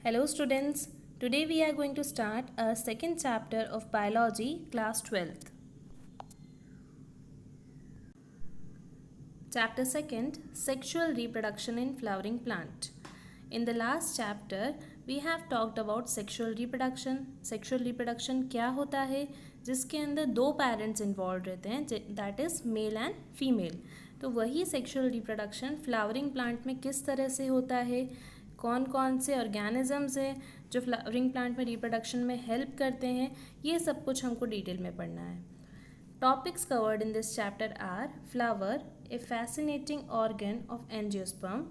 Hello students, today we are going to start our second chapter of biology class 12th. Chapter 2nd, Sexual Reproduction in Flowering Plant. In the last chapter, we have talked about sexual reproduction. Sexual reproduction क्या होता है जिसके अंदर दो parents involve रहते हैं, that is male and female. तो वही सेक्शुअल रिप्रोडक्शन फ्लावरिंग प्लांट में किस तरह से होता है, कौन कौन से ऑर्गेनिजम्स हैं जो फ्लावरिंग प्लांट में रिप्रोडक्शन में हेल्प करते हैं, ये सब कुछ हमको डिटेल में पढ़ना है. Topics covered in this chapter are flower, a fascinating organ of angiosperm,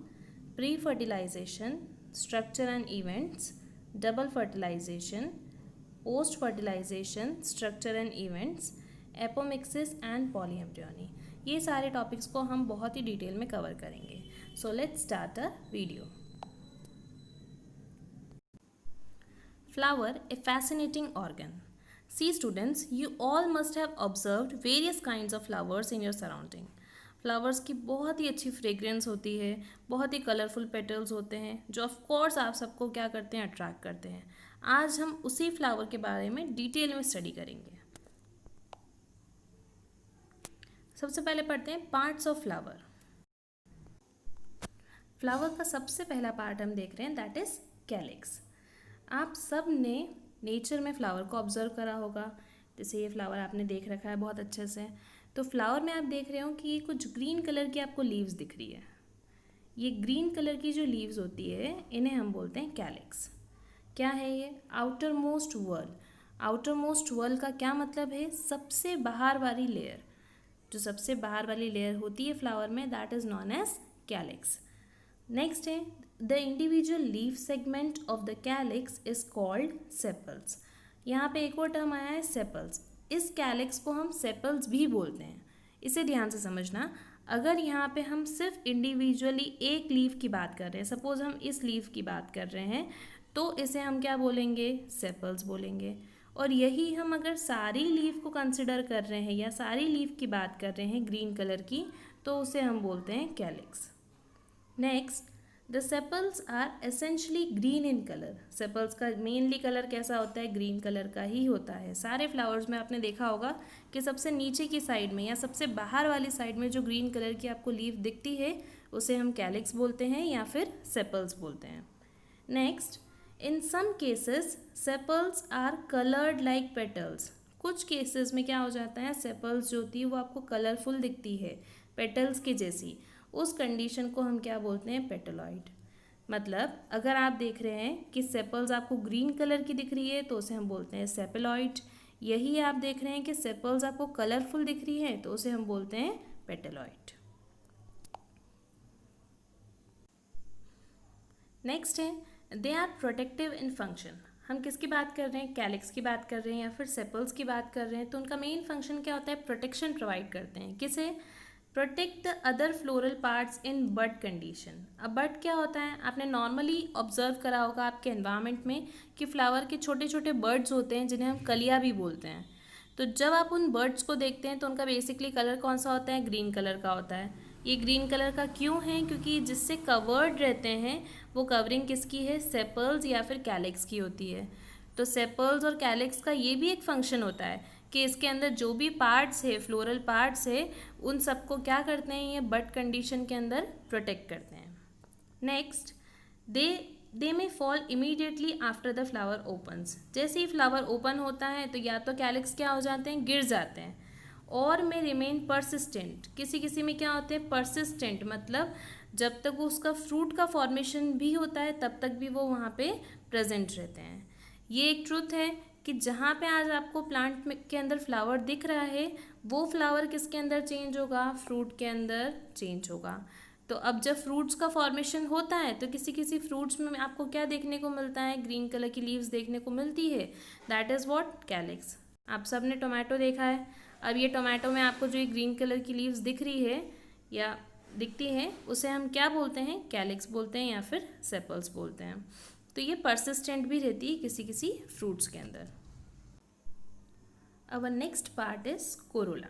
pre-fertilization, structure and events, double fertilization, post-fertilization, structure and events, apomixis and polyembryony. ये सारे टॉपिक्स को हम बहुत ही डिटेल में कवर करेंगे. So let's start a video. Flower, a fascinating organ. See students, you all must have observed various kinds of flowers in your surrounding. Flowers की बहुत ही अच्छी फ्रेग्रेंस होती है, बहुत ही कलरफुल पेटल्स होते हैं जो ऑफ कोर्स आप सबको क्या करते हैं, अट्रैक्ट करते हैं. आज हम उसी फ्लावर के बारे में डिटेल में स्टडी करेंगे. सबसे पहले पढ़ते हैं पार्ट्स ऑफ फ्लावर. फ्लावर का सबसे पहला पार्ट हम देख रहे हैं, दैट इज कैलिक्स. आप सब ने नेचर में फ्लावर को ऑब्जर्व करा होगा. जैसे ये फ्लावर आपने देख रखा है बहुत अच्छे से. तो फ्लावर में आप देख रहे हो कि ये कुछ ग्रीन कलर की आपको लीव्स दिख रही है. ये ग्रीन कलर की जो लीव्स होती है इन्हें हम बोलते हैं कैलिक्स. क्या है ये? Outermost whorl. Outermost whorl का क्या मतलब है? सबसे बाहर वाली लेयर. जो सबसे बाहर वाली लेयर होती है फ्लावर में, that is known as calyx. Next है the individual leaf segment of the calyx is called sepals. यहाँ पे एक और टर्म आया है सेपल्स. इस कैलिक्स को हम सेपल्स भी बोलते हैं. इसे ध्यान से समझना. अगर यहाँ पे हम सिर्फ इंडिविजुअली एक लीफ की बात कर रहे हैं, सपोज हम इस लीफ की बात कर रहे हैं, तो इसे हम क्या बोलेंगे? सेपल्स बोलेंगे. और यही हम अगर सारी लीफ को कंसिडर कर रहे हैं या सारी लीफ की बात कर रहे हैं ग्रीन कलर की, तो उसे हम बोलते हैं calyx. Next, the sepals are essentially green in colour. Sepals का मेनली कलर कैसा होता है? ग्रीन कलर का ही होता है. सारे फ्लावर्स में आपने देखा होगा कि सबसे नीचे की साइड में या सबसे बाहर वाली साइड में जो ग्रीन कलर की आपको लीफ दिखती है उसे हम कैलिक्स बोलते हैं या फिर सेपल्स बोलते हैं. Next, in some cases sepals are coloured like petals. कुछ केसेस में क्या हो जाता है, सेपल्स जो होती है वो आपको कलरफुल दिखती है, पेटल्स के जैसी. उस कंडीशन को हम क्या बोलते हैं? पेटलॉइड. मतलब अगर आप देख रहे हैं कि सेपल्स आपको ग्रीन कलर की दिख रही है तो उसे हम बोलते हैं सेपेलॉइड. यही आप देख रहे हैं कि सेपल्स आपको कलरफुल दिख रही है तो उसे हम बोलते हैं पेटलॉइड. नेक्स्ट है they are protective in function. हम किसकी बात कर रहे हैं? कैलिक्स की बात कर रहे हैं या फिर सेपल्स की बात कर रहे हैं. तो उनका मेन फंक्शन क्या होता है? प्रोटेक्शन प्रोवाइड करते हैं. किसे? Protect the other floral parts in bud condition. अब बड क्या होता है? आपने नॉर्मली ऑब्जर्व करा होगा आपके एनवायरनमेंट में कि फ्लावर के छोटे छोटे बर्ड्स होते हैं जिन्हें हम कलिया भी बोलते हैं. तो जब आप उन बर्ड्स को देखते हैं तो उनका बेसिकली कलर कौन सा होता है? ग्रीन कलर का होता है. ये ग्रीन कलर का क्यों है? क्योंकि जिससे कवर्ड रहते हैं वो कवरिंग किसकी है? सेपल्स या फिर कैलिक्स की होती है. तो सेपल्स और कैलिक्स का ये भी एक फंक्शन होता है कि इसके अंदर जो भी पार्ट्स है, फ्लोरल पार्ट्स है, उन सबको क्या करते हैं? ये बड कंडीशन के अंदर प्रोटेक्ट करते हैं. Next, they may fall immediately after the flower opens. जैसे ही फ्लावर ओपन होता है तो या तो कैलिक्स क्या हो जाते हैं? गिर जाते हैं. और में रिमेन परसिस्टेंट. किसी किसी में क्या होते हैं? परसिस्टेंट. मतलब जब तक वो उसका फ्रूट का फॉर्मेशन भी होता है तब तक भी वो वहाँ पे प्रेजेंट रहते हैं. ये एक ट्रुथ है कि जहाँ पे आज आपको प्लांट के अंदर फ्लावर दिख रहा है वो फ्लावर किसके अंदर चेंज होगा? फ्रूट के अंदर चेंज होगा. तो अब जब फ्रूट्स का फॉर्मेशन होता है तो किसी किसी फ्रूट्स में आपको क्या देखने को मिलता है? ग्रीन कलर की लीव्स देखने को मिलती है. That is what? कैलिक्स. आप सब ने टोमेटो देखा है. अब ये टोमेटो में आपको जो ये ग्रीन कलर की लीव्स दिख रही है या दिखती है उसे हम क्या बोलते हैं? कैलिक्स बोलते हैं या फिर सेपल्स बोलते हैं. तो ये परसिस्टेंट भी रहती है किसी किसी फ्रूट्स के अंदर. Our next part is corolla.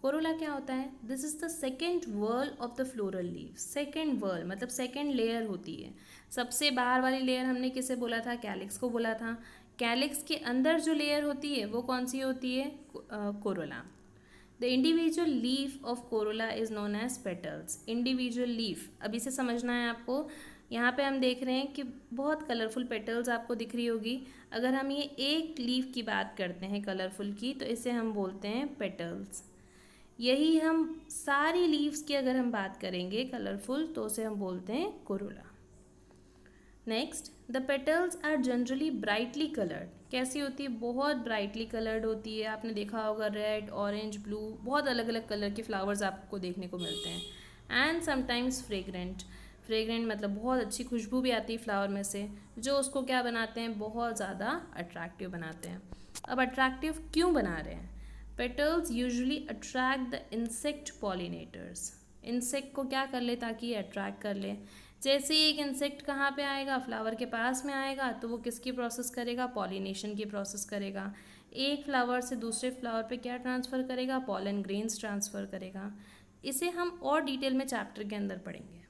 Corolla क्या होता है? This is the second whorl of the floral leave. Second whorl मतलब सेकेंड लेयर होती है। सबसे बाहर वाली लेयर हमने किसे बोला था? कैलिक्स को बोला था। कैलिक्स के अंदर जो लेयर होती है वो कौन सी होती है? Corolla. The individual leaf of corolla is known as petals. Individual leaf, अभी से समझना है आपको। यहाँ पे हम देख रहे हैं कि बहुत कलरफुल पेटल्स आपको दिख रही होगी। अगर हम ये एक लीफ की बात करते हैं कलरफुल की, तो इसे हम बोलते हैं पेटल्स। यही हम सारी लीव्स की अगर हम बात करेंगे कलरफुल, तो उसे हम बोलते हैं corolla. Next, the petals are generally brightly coloured. कैसी होती है? बहुत ब्राइटली कलर्ड होती है। आपने देखा होगा रेड, ऑरेंज, ब्लू, बहुत अलग अलग कलर के फ्लावर्स आपको देखने को मिलते हैं। And sometimes fragrant. फ्रेग्रेंट मतलब बहुत अच्छी खुशबू भी आती है फ्लावर में से, जो उसको क्या बनाते हैं? बहुत ज़्यादा अट्रैक्टिव बनाते हैं। अब अट्रैक्टिव क्यों बना रहे हैं? Petals usually attract the insect pollinators. Insect को क्या कर ले? ताकि ये अट्रैक्ट कर ले। जैसे ही एक इंसेक्ट कहाँ पे आएगा? फ्लावर के पास में आएगा, तो वो किसकी प्रोसेस करेगा? पॉलिनेशन की प्रोसेस करेगा। एक फ्लावर से दूसरे फ्लावर पे क्या ट्रांसफ़र करेगा? पॉलन ग्रेन्स ट्रांसफ़र करेगा। इसे हम और डिटेल में चैप्टर के अंदर पढ़ेंगे।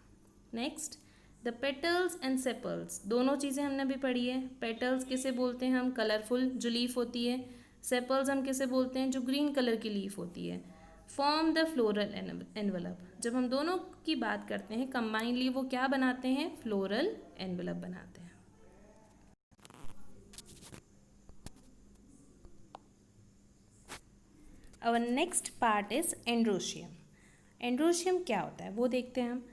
Next, the petals and sepals, दोनों चीज़ें हमने भी पढ़ी है। पेटल्स किसे बोलते हैं हम? कलरफुल जो लीफ होती है। सेपल्स हम किसे बोलते हैं? जो ग्रीन कलर की लीफ होती है। Form the floral envelope. जब हम दोनों की बात करते हैं कंबाइनली, वो क्या बनाते हैं? फ्लोरल एनवलप बनाते हैं। Our next part is androecium. Androecium क्या होता है वो देखते हैं हम।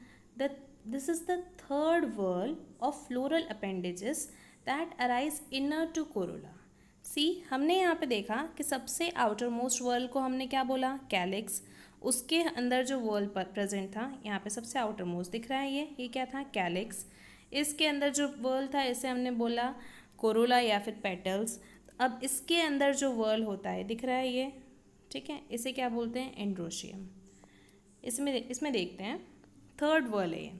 This is the third whorl of floral appendages that arise inner to corolla. See, हमने यहाँ पे देखा कि सबसे आउटर मोस्ट वर्ल को हमने क्या बोला? कैलिक्स। उसके अंदर जो वर्ल प्रेजेंट था, यहाँ पे सबसे आउटर मोस्ट दिख रहा है, ये क्या था? कैलिक्स। इसके अंदर जो वर्ल था इसे हमने बोला कोरोला या फिर पेटल्स। अब इसके अंदर जो वर्ल होता है दिख रहा है ये, ठीक है, इसे क्या बोलते हैं? एंड्रोशियम। इसमें देखते हैं, थर्ड वर्ल है ये।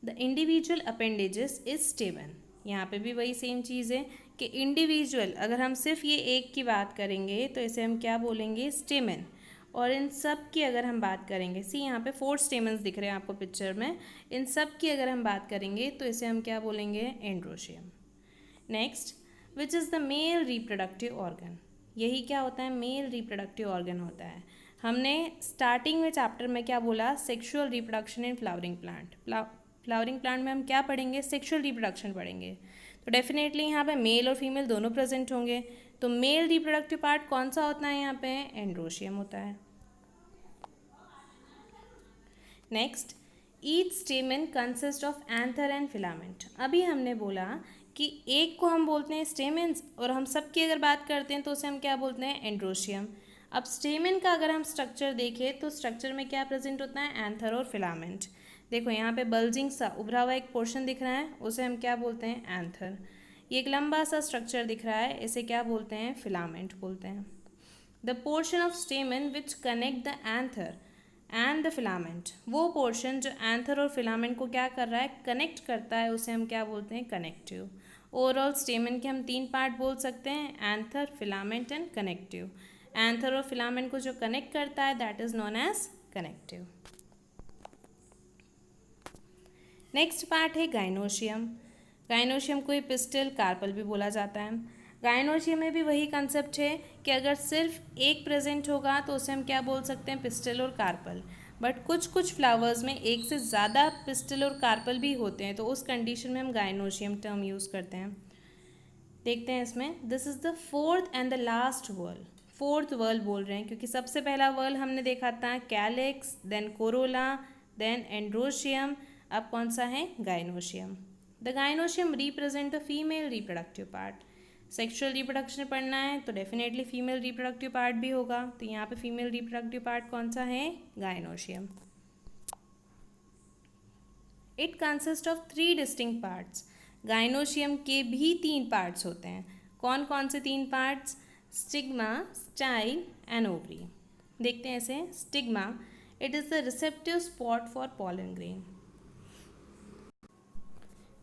The individual appendages is स्टेमन। यहाँ पे भी वही सेम चीज़ है कि इंडिविजुअल, अगर हम सिर्फ ये एक की बात करेंगे तो इसे हम क्या बोलेंगे? स्टेमन। और इन सब की अगर हम बात करेंगे, सी यहाँ पे 4 स्टेमन्स दिख रहे हैं आपको पिक्चर में, इन सब की अगर हम बात करेंगे तो इसे हम क्या बोलेंगे? Androecium. Next, which is the male reproductive organ. यही क्या होता है? मेल रिप्रोडक्टिव ऑर्गन होता है। हमने स्टार्टिंग में चैप्टर में क्या बोला? Sexual reproduction in flowering plant. Flowering plant में हम क्या पढ़ेंगे? सेक्सुअल रिप्रोडक्शन पढ़ेंगे। तो डेफिनेटली यहाँ पे मेल और फीमेल दोनों प्रेजेंट होंगे। तो मेल रिप्रोडक्टिव पार्ट कौन सा होता है? यहाँ पे एंड्रोशियम होता है। Next, each स्टेमन consist of anther and filament. अभी हमने बोला कि एक को हम बोलते हैं स्टेमेंस, और हम सब की अगर बात करते हैं तो उसे हम क्या बोलते हैं? एंड्रोशियम। अब स्टेमन का अगर हम स्ट्रक्चर देखें तो स्ट्रक्चर में क्या प्रेजेंट होता है? एंथर और फिलामेंट। देखो यहाँ पे बल्जिंग सा उभरा हुआ एक पोर्शन दिख रहा है, उसे हम क्या बोलते हैं? एंथर। ये एक लंबा सा स्ट्रक्चर दिख रहा है, इसे क्या बोलते हैं? फिलामेंट बोलते हैं। The portion of स्टेमन which connect the anther and the filament, वो पोर्शन जो एंथर और फिलामेंट को क्या कर रहा है? कनेक्ट करता है, उसे हम क्या बोलते हैं? कनेक्टिव। ओवरऑल स्टेमन के हम 3 पार्ट बोल सकते हैं, anther, filament and connective. Anther और फिलामेंट को जो कनेक्ट करता है that is known as connective. Next part है गाइनोशियम। गाइनोशियम को पिस्टल, कार्पल भी बोला जाता है। गाइनोशियम में भी वही कंसेप्ट है कि अगर सिर्फ एक प्रेजेंट होगा तो उसे हम क्या बोल सकते हैं? पिस्टल और कार्पल। बट कुछ फ्लावर्स में एक से ज़्यादा पिस्टल और कार्पल भी होते हैं, तो उस कंडीशन में हम गाइनोशियम टर्म यूज़ करते हैं। देखते हैं इसमें, this is the fourth and the last whorl. Fourth whorl बोल रहे हैं क्योंकि सबसे पहला वर्ल हमने देखा था calyx, then corolla, then androecium, अब कौन सा है? Gynoecium. The gynoecium represent the female reproductive part. Sexual reproduction पढ़ना है तो डेफिनेटली फीमेल रिप्रोडक्टिव पार्ट भी होगा, तो यहाँ पे फीमेल रिप्रोडक्टिव पार्ट कौन सा है? Gynoecium. It consist of 3 distinct parts. Gynoecium के भी 3 पार्ट्स होते हैं। कौन कौन से 3 parts? Stigma, style and ovary. देखते हैं इसे। Stigma, it is the receptive spot for pollen grain.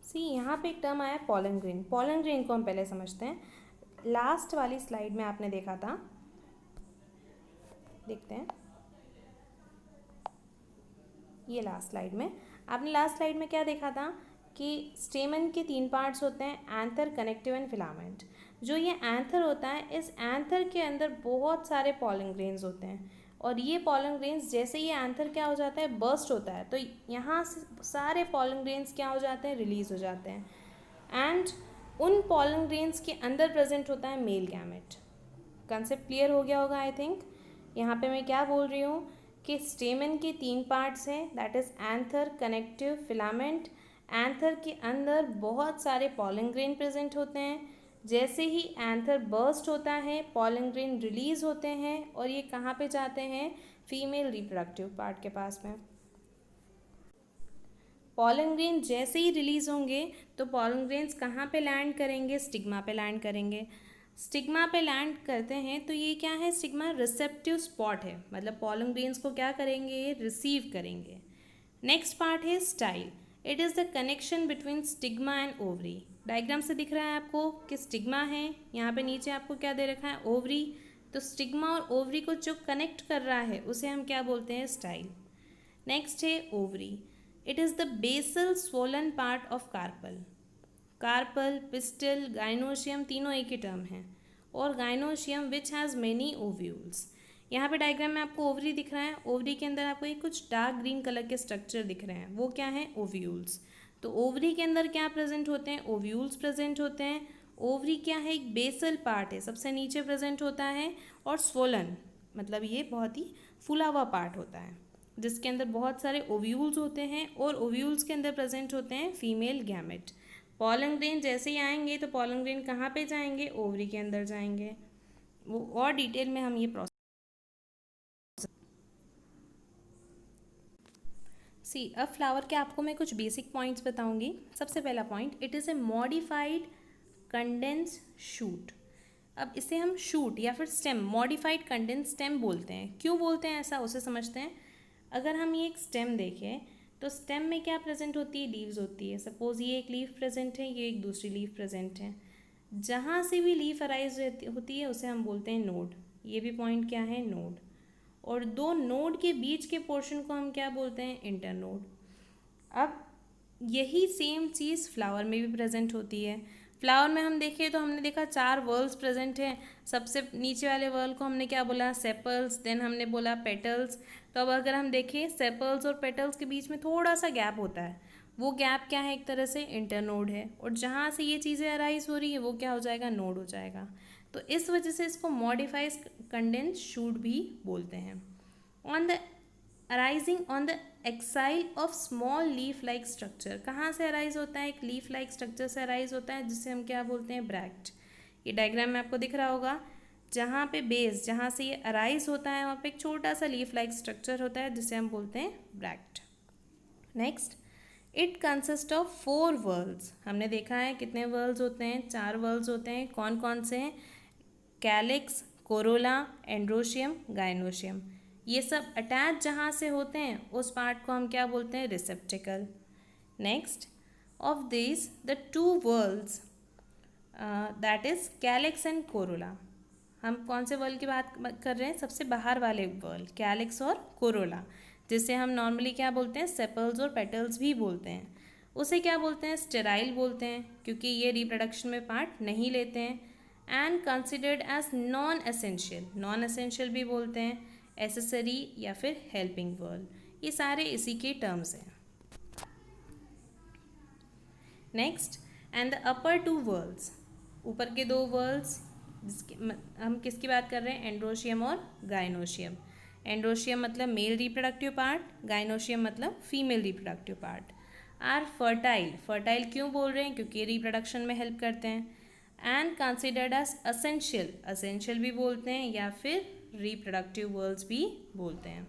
See, यहाँ पे एक टर्म आया पॉलन ग्रेन। पॉलन ग्रेन को हम पहले समझते हैं। लास्ट वाली स्लाइड में आपने देखा था, देखते हैं। ये लास्ट स्लाइड में आपने लास्ट स्लाइड में क्या देखा था कि स्टेमन के 3 पार्ट्स होते हैं, एंथर, कनेक्टिव एंड फिलामेंट। जो ये एंथर होता है, इस एंथर के अंदर बहुत सारे पॉलन ग्रेन्स होते हैं और ये पॉलन ग्रेन्स जैसे ये एंथर क्या हो जाता है, बर्स्ट होता है, तो यहाँ से सारे पॉलन ग्रेन्स क्या हो जाते हैं, रिलीज हो जाते हैं। एंड उन पॉलन ग्रेन्स के अंदर प्रेजेंट होता है मेल गैमेट। कंसेप्ट क्लियर हो गया होगा आई थिंक। यहाँ पे मैं क्या बोल रही हूँ कि स्टेमन के 3 पार्ट्स हैं, that is anther, connective, filament. Anther के अंदर बहुत सारे पॉलन ग्रेन प्रेजेंट होते हैं। जैसे ही एंथर बर्स्ट होता है, पॉलन ग्रेन रिलीज होते हैं और ये कहाँ पे जाते हैं, फीमेल रिप्रोडक्टिव पार्ट के पास में। पॉलन ग्रेन जैसे ही रिलीज होंगे तो पॉलन ग्रेन्स कहाँ पे लैंड करेंगे, स्टिग्मा पे लैंड करेंगे। स्टिग्मा पे लैंड करते हैं तो ये क्या है, स्टिग्मा रिसेप्टिव स्पॉट है, मतलब पॉलन ग्रेन्स को क्या करेंगे, रिसीव करेंगे। नेक्स्ट पार्ट है style. It is the connection between stigma and ovary. Diagram से दिख रहा है आपको कि स्टिग्मा है, यहाँ पे नीचे आपको क्या दे रखा है, ओवरी। तो स्टिग्मा और ओवरी को जो कनेक्ट कर रहा है उसे हम क्या बोलते हैं, स्टाइल। नेक्स्ट है ovary. It is the basal swollen part of carpel. Carpel, pistil, gynoecium तीनों एक ही टर्म है। और gynoecium which has many ovules. यहाँ पे डायग्राम में आपको ओवरी दिख रहा है, ओवरी के अंदर आपको एक कुछ डार्क ग्रीन कलर के स्ट्रक्चर दिख रहे हैं, वो क्या है, ओव्यूल्स। तो ओवरी के अंदर क्या प्रेजेंट होते हैं, ओव्यूल्स प्रेजेंट होते हैं। ओवरी क्या है, एक बेसल पार्ट है, सबसे नीचे प्रेजेंट होता है। और स्वोलन मतलब ये बहुत ही फूला हुआ पार्ट होता है जिसके अंदर बहुत सारे ओव्यूल्स होते हैं और ओव्यूल्स के अंदर प्रेजेंट होते हैं फीमेल गैमेट। पॉलन ग्रेन जैसे ही आएंगे तो पॉलन ग्रेन कहाँ पे जाएंगे, ओवरी के अंदर जाएंगे। वो और डिटेल में हम ये प्रोसेस अब फ्लावर के आपको मैं कुछ बेसिक पॉइंट्स बताऊंगी। सबसे पहला point, it is a modified condense shoot. अब इसे हम शूट या फिर स्टेम, मॉडिफाइड कंडेंस स्टेम बोलते हैं। क्यों बोलते हैं ऐसा, उसे समझते हैं। अगर हम ये एक स्टेम देखें तो स्टेम में क्या प्रेजेंट होती है, लीव्स होती है। सपोज ये एक लीफ प्रेजेंट है, ये एक दूसरी लीफ प्रेजेंट है। जहाँ से भी लीफ अराइज होती है उसे हम बोलते हैं नोड। ये भी पॉइंट क्या है, नोड। और दो नोड के बीच के पोर्शन को हम क्या बोलते हैं, इंटरनोड। अब यही सेम चीज़ फ्लावर में भी प्रेजेंट होती है। फ्लावर में हम देखें तो हमने देखा 4 वर्ल्स प्रेजेंट हैं। सबसे नीचे वाले वर्ल को हमने क्या बोला, सेपल्स, देन हमने बोला पेटल्स। तो अब अगर हम देखें सेपल्स और पेटल्स के बीच में थोड़ा सा गैप होता है, वो गैप क्या है, एक तरह से इंटरनोड है। और जहाँ से ये चीज़ें अराइज हो रही है वो क्या हो जाएगा, नोड हो जाएगा। तो इस वजह से इसको मॉडिफाइज कंडेंस शूट भी बोलते हैं। On the arising on the axil of small leaf like structure. कहाँ से अराइज होता है, एक लीफ लाइक स्ट्रक्चर से अराइज होता है जिसे हम क्या बोलते हैं, ब्रैक्ट। ये डायग्राम में आपको दिख रहा होगा, जहाँ पे बेस, जहाँ से ये अराइज होता है वहाँ पे एक छोटा सा लीफ लाइक स्ट्रक्चर होता है जिसे हम बोलते हैं bract. Next, it consist of 4 whorls. हमने देखा है कितने वर्ल्स होते हैं, 4 वर्ल्स होते हैं। कौन कौन से हैं, कैलिक्स, कोरोला, एंड्रोशियम, गाइनोशियम। ये सब अटैच जहाँ से होते हैं उस पार्ट को हम क्या बोलते हैं, रिसेप्टिकल। Next, of this the 2 whorls that is calyx and Corolla. हम कौन से वर्ल की बात कर रहे हैं, सबसे बाहर वाले वर्ल, कैलिक्स और कोरोला, जिसे हम नॉर्मली क्या बोलते हैं, सेपल्स और पेटल्स भी बोलते हैं। उसे क्या बोलते हैं, स्टेराइल बोलते हैं, क्योंकि ये रिप्रोडक्शन में पार्ट नहीं लेते हैं। And considered as non essential, non essential भी बोलते हैं, एसेसरी या फिर हेल्पिंग वर्ल, ये सारे इसी के टर्म्स हैं। Next, and the upper 2 whorls, ऊपर के 2 वर्ल्स, हम किसकी बात कर रहे हैं, एंड्रोशियम और गाइनोशियम। एंड्रोशियम मतलब मेल रिप्रोडक्टिव पार्ट, गाइनोशियम मतलब female reproductive part. Are fertile, fertile क्यों बोल रहे हैं, क्योंकि ये रिप्रोडक्शन में हेल्प करते हैं। And considered as essential, essential भी बोलते हैं या फिर रिप्रोडक्टिव वर्ल्स भी बोलते हैं।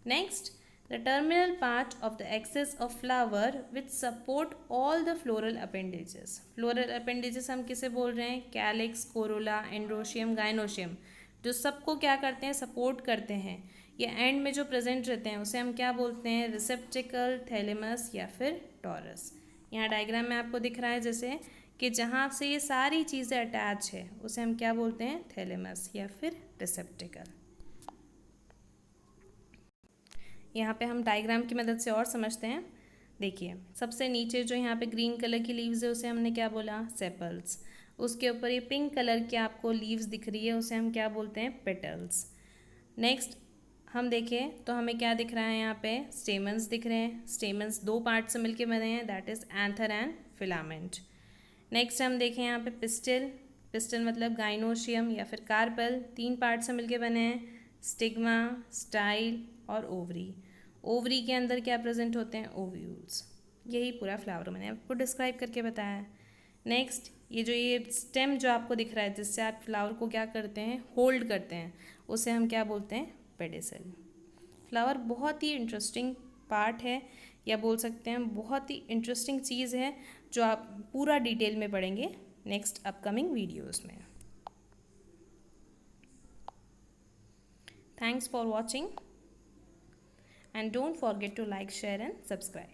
Next, the terminal part of the axis of flower which support all the floral appendages. Floral appendages हम किसे बोल रहे हैं, कैलिक्स, कोरोला, एंड्रोशियम, गाइनोशियम, जो सबको क्या करते हैं, सपोर्ट करते हैं। ये एंड में जो प्रेजेंट रहते हैं उसे हम क्या बोलते हैं, रिसेप्टिकल, थैलेमस या फिर टॉरस। यहाँ डायग्राम में आपको दिख रहा है जैसे कि जहाँ से ये सारी चीज़ें अटैच है उसे हम क्या बोलते हैं, थैलेमस या फिर रिसेप्टिकल। यहाँ पे हम डायग्राम की मदद से और समझते हैं। देखिए, सबसे नीचे जो यहाँ पे ग्रीन कलर की लीव्स है उसे हमने क्या बोला, सेपल्स। उसके ऊपर ये पिंक कलर की आपको लीव्स दिख रही है, उसे हम क्या बोलते हैं, पेटल्स। नेक्स्ट हम देखें तो हमें क्या दिख रहा है, यहाँ पे स्टेमन्स दिख रहे हैं। स्टेमन्स दो पार्ट से मिलके बने हैं, that is anther and filament. Next हम देखें यहाँ पे पिस्टिल। पिस्टिल मतलब गाइनोशियम या फिर कार्पल, तीन पार्ट से मिलके बने हैं, स्टिग्मा, स्टाइल और ओवरी। ओवरी के अंदर क्या प्रेजेंट होते हैं, ओव्यूल्स। यही पूरा फ्लावर मैंने आपको डिस्क्राइब करके बताया है। नेक्स्ट ये स्टेम जो आपको दिख रहा है जिससे आप फ्लावर को क्या करते हैं, होल्ड करते हैं, उसे हम क्या बोलते हैं, पेडिसल। फ्लावर बहुत ही इंटरेस्टिंग पार्ट है, या बोल सकते हैं बहुत ही इंटरेस्टिंग चीज़ है जो आप पूरा डिटेल में पढ़ेंगे नेक्स्ट अपकमिंग वीडियोस में। Thanks for watching and don't forget to like, share and subscribe.